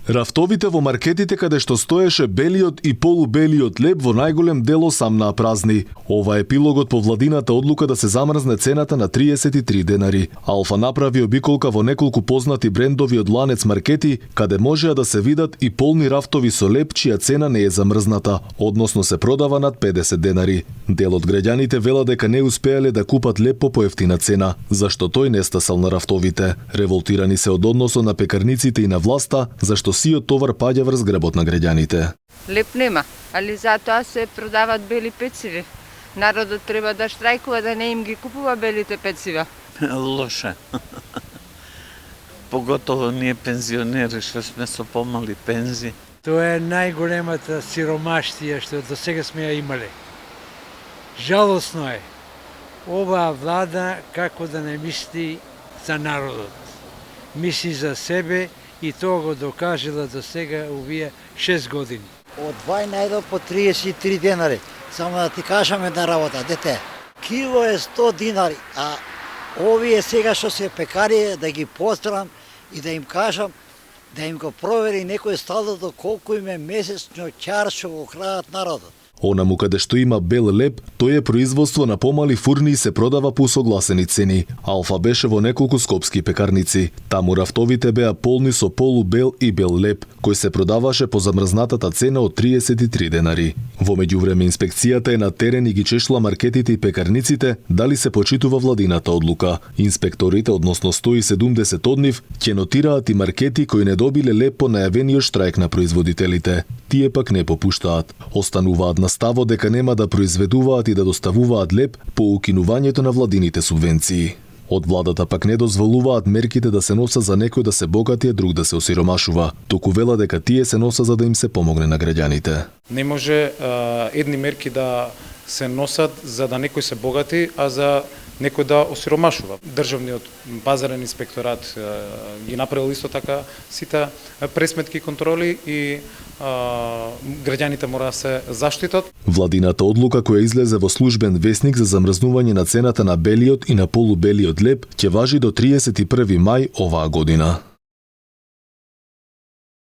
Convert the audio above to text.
Рафтовите во маркетите каде што стоеше белиот и полубелиот леб во најголем дел осамнаа празни. Ова е епилогот по владината одлука да се замрзне цената на 33 денари. Алфа направи обиколка во неколку познати брендови од ланец маркети, каде можеа да се видат и полни рафтови со леб чија цена не е замрзната, односно се продава над 50 денари. Дел од граѓаните вела дека не успеале да купат леб по поевтина цена, зашто тој не стасал на рафтовите. Револтирани се од односот на пекарниците и на власта, зашто сиот товар паѓа врз грбот на граѓаните. Леб нема, али затоа се продават бели пециви. Народот треба да штрајкува да не им ги купува белите пецива. Лоше. Поготово ние пензионери што сме со помали пензи. Тоа е најголемата сиромаштија што до сега сме ја имале. Жалосно е. Оваа влада како да не мисли за народот. Мисли за себе и тоа го докажала до сега овие 6 години. Од 2 најдо по 33 денари. Само да ти кажам една работа, дете. Кило е 100 динари, а овие сега што се пекари да ги поздравам и да им кажам да им го провери некој стадото колку им е месечно ќар што го крадат народот. Онаму каде што има бел леб, тој е производство на помали фурни и се продава по согласени цени. Алфа беше во неколку скопски пекарници. Таму рафтовите беа полни со полубел и бел леб, кој се продаваше по замрзнатата цена од 33 денари. Во меѓувреме инспекцијата е на терен и ги чешла маркетите и пекарниците дали се почитува владината одлука. Инспекторите, односно 170 од нив, ќе нотираат и маркети кои не добиле леб по најавениот штрајк на производителите. Тие пак не попуштаат. Остануваат на ставот дека нема да произведуваат и да доставуваат леб по укинувањето на владините субвенции. Од владата пак не дозволуваат мерките да се носат за некој да се богати, а друг да се осиромашува. Туку вела дека тие се носат за да им се помогне на граѓаните. Не може едни мерки да се носат за да некој се богати, а за некој да осиромашува. Државниот базарен инспекторат ги направил исто така сите пресметки и контроли и граѓаните мора да се заштитат. Владината одлука која излезе во службен весник за замрзнување на цената на белиот и на полубелиот леб ќе важи до 31 мај оваа година.